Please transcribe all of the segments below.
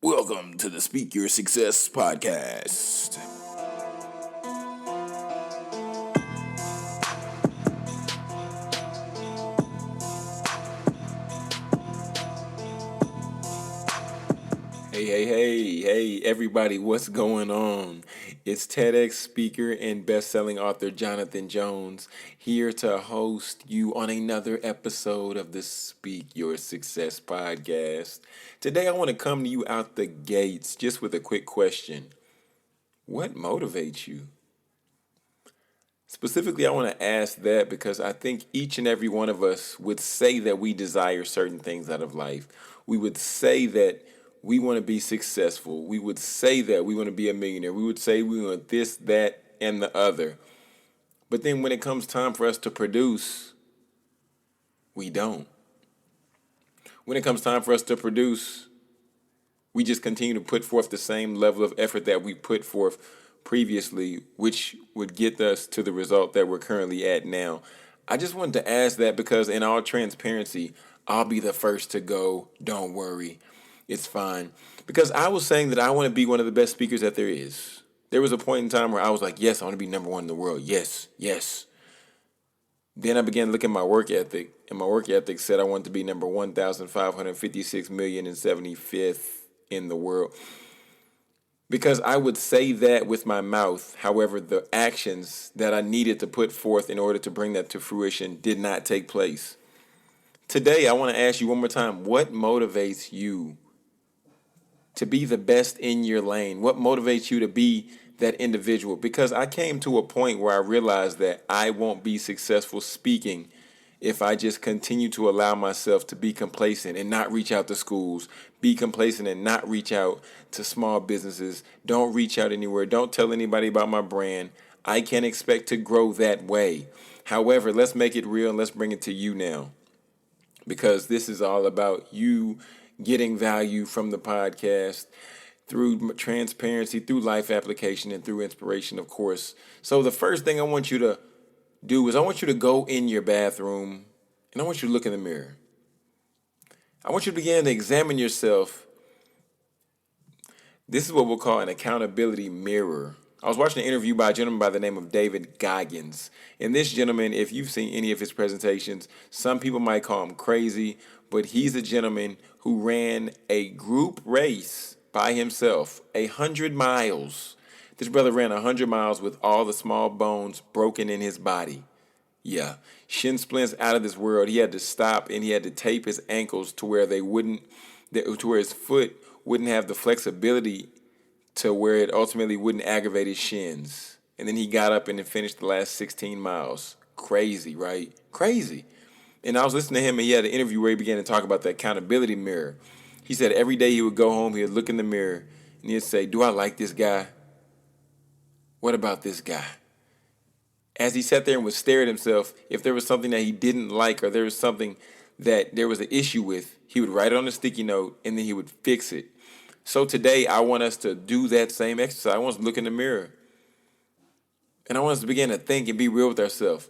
Welcome to the Speak Your Success podcast. Hey, everybody, what's going on? It's TEDx speaker and best-selling author Jonathan Jones here to host you on another episode of the Speak Your Success podcast. Today, I want to come to you out the gates just with a quick question. What motivates you? Specifically, I want to ask that because I think each and every one of us would say that we desire certain things out of life. We would say that we want to be successful. We would say that we want to be a millionaire. We would say we want this, that, and the other. But then when it comes time for us to produce, we don't. When it comes time for us to produce, we just continue to put forth the same level of effort that we put forth previously, which would get us to the result that we're currently at now. I just wanted to ask that because in all transparency, I'll be the first to go, don't worry, it's fine. Because I was saying that I want to be one of the best speakers that there is. There was a point in time where I was like, yes, I want to be number one in the world. Yes. Then I began to look at my work ethic, and my work ethic said I wanted to be number 1,556,075th in the world. Because I would say that with my mouth, however, the actions that I needed to put forth in order to bring that to fruition did not take place. Today, I want to ask you one more time, what motivates you to be the best in your lane? What motivates you to be that individual? Because I came to a point where I realized that I won't be successful speaking if I just continue to allow myself to be complacent and not reach out to schools, be complacent and not reach out to small businesses, don't reach out anywhere, don't tell anybody about my brand. I can't expect to grow that way. However, let's make it real and let's bring it to you now, because this is all about you getting value from the podcast through transparency, through life application, and through inspiration, of course. So the first thing I want you to do is I want you to go in your bathroom and I want you to look in the mirror. I want you to begin to examine yourself. This is what we'll call an accountability mirror. I was watching an interview by a gentleman by the name of David Goggins. And this gentleman, if you've seen any of his presentations, some people might call him crazy, but he's a gentleman who ran a group race by himself, 100 miles. This brother ran 100 miles with all the small bones broken in his body. Yeah, shin splints out of this world. He had to stop and he had to tape his ankles to where to where his foot wouldn't have the flexibility to where it ultimately wouldn't aggravate his shins. And then he got up and finished the last 16 miles. Crazy, right? Crazy. And I was listening to him and he had an interview where he began to talk about the accountability mirror. He said every day he would go home, he would look in the mirror and he'd say, do I like this guy? What about this guy? As he sat there and would stare at himself, if there was something that he didn't like or there was something that there was an issue with, he would write it on a sticky note and then he would fix it. So today, I want us to do that same exercise. I want us to look in the mirror. And I want us to begin to think and be real with ourselves.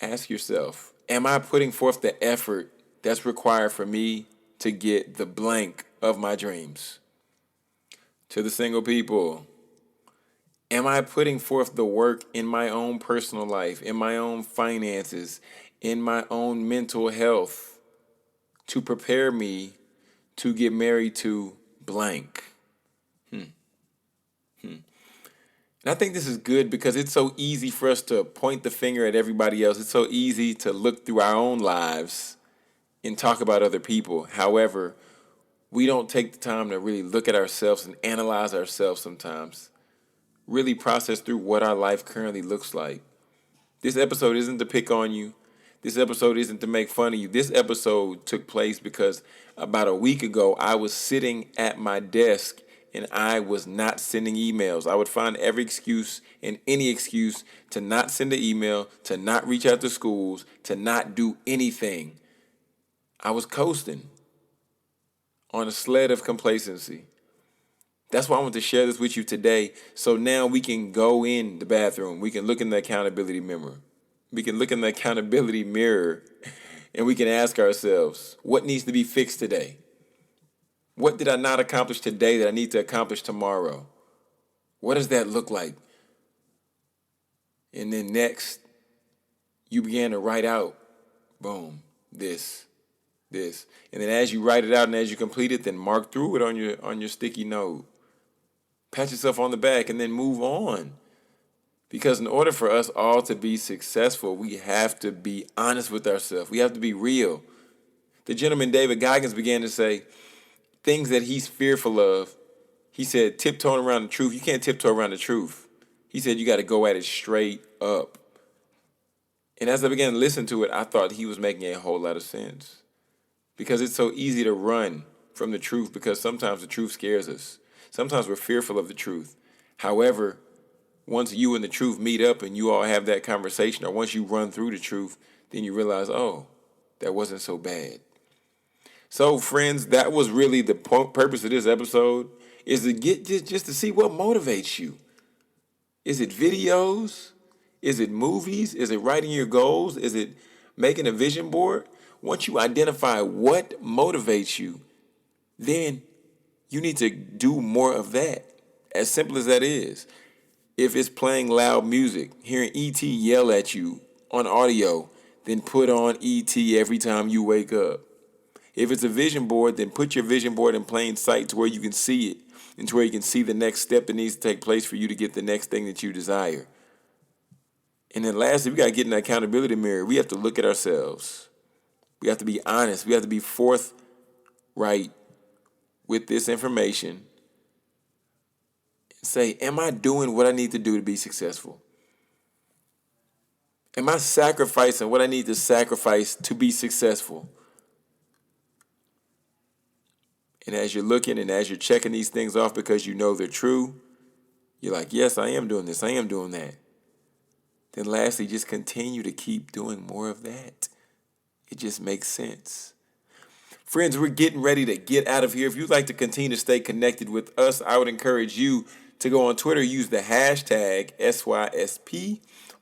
Ask yourself, am I putting forth the effort that's required for me to get the blank of my dreams? To the single people, am I putting forth the work in my own personal life, in my own finances, in my own mental health to prepare me to get married to blank? And I think this is good because it's so easy for us to point the finger at everybody else. It's so easy to look through our own lives and talk about other people. However, we don't take the time to really look at ourselves and analyze ourselves sometimes. Really process through what our life currently looks like. This episode isn't to pick on you. This episode isn't to make fun of you. This episode took place because about a week ago, I was sitting at my desk and I was not sending emails. I would find every excuse and any excuse to not send an email, to not reach out to schools, to not do anything. I was coasting on a sled of complacency. That's why I want to share this with you today. So now we can go in the bathroom. We can look in the accountability mirror. We can look in the accountability mirror and we can ask ourselves, what needs to be fixed today? What did I not accomplish today that I need to accomplish tomorrow? What does that look like? And then next, you began to write out, boom, this. And then as you write it out and as you complete it, then mark through it on your sticky note. Pat yourself on the back and then move on. Because in order for us all to be successful, we have to be honest with ourselves. We have to be real. The gentleman David Goggins began to say things that he's fearful of. He said, tiptoeing around the truth. You can't tiptoe around the truth. He said, you got to go at it straight up. And as I began to listen to it, I thought he was making a whole lot of sense. Because it's so easy to run from the truth because sometimes the truth scares us. Sometimes we're fearful of the truth. However, once you and the truth meet up and you all have that conversation, or once you run through the truth, then you realize, oh, that wasn't so bad. So, friends, that was really the purpose of this episode, is to get just to see what motivates you. Is it videos? Is it movies? Is it writing your goals? Is it making a vision board? Once you identify what motivates you, then you need to do more of that. As simple as that is. If it's playing loud music, hearing E.T. yell at you on audio, then put on E.T. every time you wake up. If it's a vision board, then put your vision board in plain sight to where you can see it and to where you can see the next step that needs to take place for you to get the next thing that you desire. And then lastly, we got to get in the accountability mirror. We have to look at ourselves. We have to be honest. We have to be forthright with this information. Say, am I doing what I need to do to be successful? Am I sacrificing what I need to sacrifice to be successful? And as you're looking and as you're checking these things off because you know they're true, you're like, yes, I am doing this. I am doing that. Then lastly, just continue to keep doing more of that. It just makes sense. Friends, we're getting ready to get out of here. If you'd like to continue to stay connected with us, I would encourage you to go on Twitter, use the hashtag SYSP,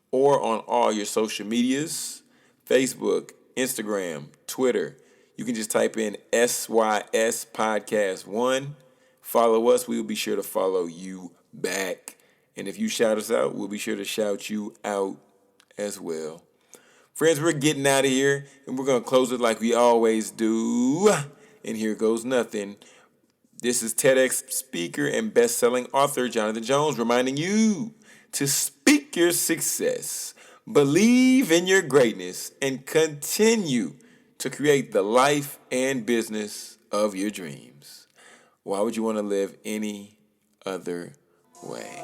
or on all your social medias, Facebook, Instagram, Twitter. You can just type in SYS Podcast 1. Follow us. We will be sure to follow you back. And if you shout us out, we'll be sure to shout you out as well. Friends, we're getting out of here, and we're going to close it like we always do. And here goes nothing. This is TEDx speaker and best-selling author Jonathan Jones reminding you to speak your success, believe in your greatness, and continue to create the life and business of your dreams. Why would you want to live any other way?